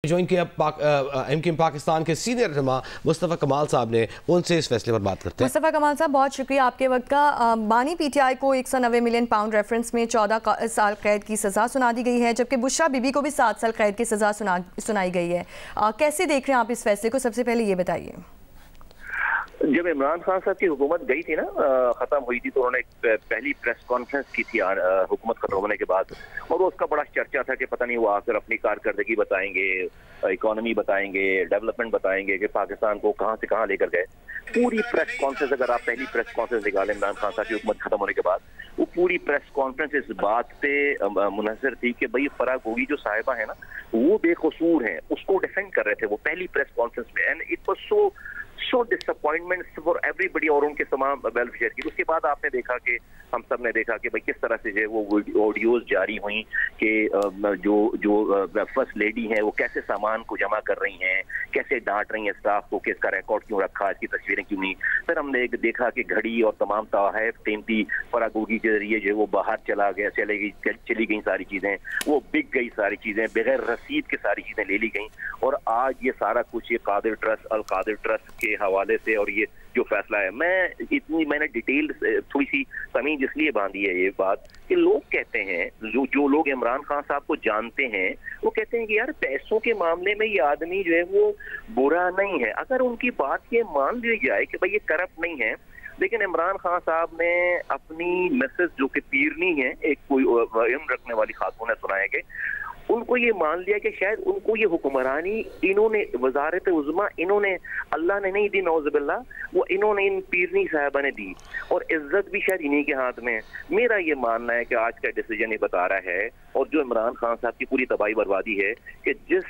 Join किया MQM Pakistan के senior रहनुमा मुस्तफ़ा कमाल साहब ने, उनसे इस फैसले पर बात करते हैं। मुस्तफ़ा कमाल साहब, बहुत शुक्रिया आपके वक्त का। बानी पीटीआई को 190 मिलियन पाउंड रेफरेंस में 14 साल कैद की सज़ा सुना दी गई है, जबकि बुशरा बीबी को भी 7 साल कैद की सज़ा सुनाई गई है। कैसे देख रहे हैं आप इस फैसले को? सबसे पहले ये बताइए। जब इमरान खान साहब की हुकूमत गई थी ना, खत्म हुई थी, तो उन्होंने पहली प्रेस कॉन्फ्रेंस की थी हुकूमत खत्म होने के बाद, और उसका बड़ा चर्चा था कि पता नहीं वो आकर अपनी कारकर्दगी बताएंगे, इकोनॉमी बताएंगे, डेवलपमेंट बताएंगे कि पाकिस्तान को कहां से कहां लेकर गए। पूरी प्रेस कॉन्फ्रेंस, अगर आप पहली प्रेस कॉन्फ्रेंस निकालें इमरान खान साहब की हुकूमत खत्म होने के बाद, वो पूरी प्रेस कॉन्फ्रेंस इस बात पे मुनहसर थी कि भाई फराह गोगी जो साहिबा है ना, वो बेकसूर हैं, उसको डिफेंड कर रहे थे वो पहली प्रेस कॉन्फ्रेंस में। And it was so disappointment for everybody, और उनके तमाम वेलफेयर की। उसके बाद आपने देखा कि हम सब ने देखा कि भाई किस तरह से जो है वो ऑडियोज जारी हुई कि जो फर्स्ट लेडी है वो कैसे सामान को जमा कर रही हैं, कैसे डांट रही हैं स्टाफ को कि इसका रिकॉर्ड क्यों रखा, इसकी तस्वीरें क्यों नहीं। फिर हमने देखा कि घड़ी और तमाम तोहफे कीमती फराह गोगी के जरिए जो है वो बाहर चली गई सारी चीजें, वो बिक गई सारी चीजें, बगैर रसीद के सारी चीजें ले ली गई। और आज ये सारा कुछ ये कादिर ट्रस्ट, अल कादिर ट्रस्ट के हवाले से, और ये जो फैसला है, मैंने डिटेल थोड़ी सी तमीज इसलिए बांधी है ये बात कि लोग कहते हैं, जो लोग इमरान खान साहब को जानते हैं, वो कहते हैं कि यार पैसों के मामले में ये आदमी जो है वो बुरा नहीं है। अगर उनकी बात ये मान ली जाए कि भाई ये करप्ट नहीं है, लेकिन इमरान खान साहब ने अपनी मैसेज जो कि पीरनी है, एक कोई इल्म रखने वाली खातून है, सुनाया कि उनको ये मान लिया कि शायद उनको ये हुक्मरानी इन्होंने, वजारत उज़्मा इन्होंने, अल्लाह ने नहीं दी नौज़ुबिल्लाह, वो इन्होंने इन पीरनी साहिबा ने दी, और इज्जत भी शायद इन्हीं के हाथ में है। मेरा ये मानना है कि आज का डिसीजन ये बता रहा है, और जो इमरान खान साहब की पूरी तबाही बर्बादी है, कि जिस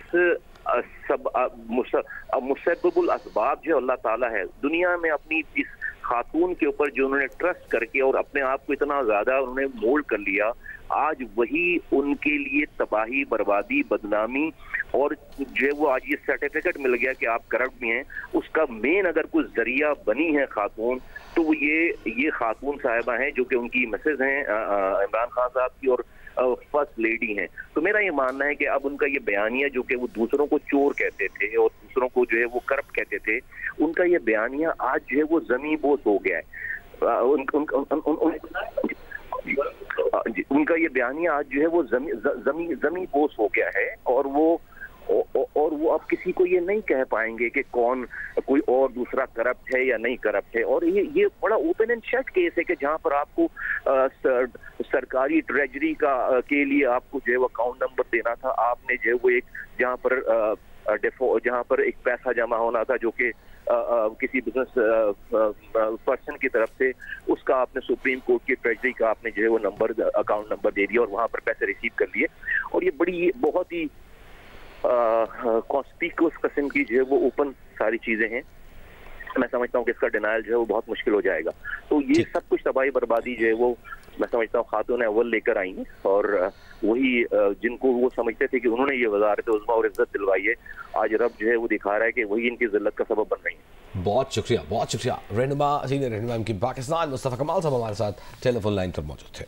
मुसब्बिबुल असबाब जो अल्लाह ताला है, दुनिया में अपनी इस खातून के ऊपर जो उन्होंने ट्रस्ट करके और अपने आप को इतना ज्यादा उन्होंने मोल्ड कर लिया, आज वही उनके लिए तबाही, बर्बादी, बदनामी, और जो है वो आज ये सर्टिफिकेट मिल गया कि आप करप्ट भी हैं, उसका मेन अगर कुछ जरिया बनी है खातून, तो वो ये खातून साहिबा हैं जो कि उनकी मिसेज हैं इमरान खान साहब की, और फर्स्ट लेडी हैं। तो मेरा ये मानना है कि अब उनका ये बयानिया जो कि वो दूसरों को चोर कहते थे और दूसरों को जो है वो करप्ट कहते थे, उनका ये बयानिया आज जो है वो ज़मीं बोस हो गया है। उनका ये बयानिया आज जो है वो जमी बोस हो गया है, और वो अब किसी को ये नहीं कह पाएंगे कि कौन कोई और दूसरा करप्ट है या नहीं करप्ट है। और ये बड़ा ओपन एंड शट केस है कि जहां पर आपको सरकारी ट्रेजरी के लिए आपको जो है वो अकाउंट नंबर देना था, आपने जो है वो एक जहां पर एक पैसा जमा होना था जो कि किसी बिजनेस पर्सन की तरफ से, उसका आपने सुप्रीम कोर्ट की ट्रेजरी का आपने जो है वो नंबर, अकाउंट नंबर दे दिया, और वहां पर पैसे रिसीव कर लिए। और ये बहुत ही कॉन्स्पिक्यूअस किस्म की जो है वो ओपन सारी चीजें हैं। मैं समझता हूँ कि इसका डिनायल जो है वो बहुत मुश्किल हो जाएगा। तो ये सब कुछ तबाही बर्बादी जो है वो मैं समझता हूँ खातून अव्वल लेकर आई हैं, और वही जिनको वो समझते थे कि उन्होंने ये वज़ारत उज़्मा और इज्जत दिलवाई है, आज रब जो है वो दिखा रहा है कि वही इनकी जिल्लत का सबब बन रही है। बहुत शुक्रिया। रहनुमा, सीनियर रहनुमा एमक्यूएम पाकिस्तान मुस्तफ़ा कमाल साहब हमारे साथ टेलीफोन लाइन पर मौजूद थे।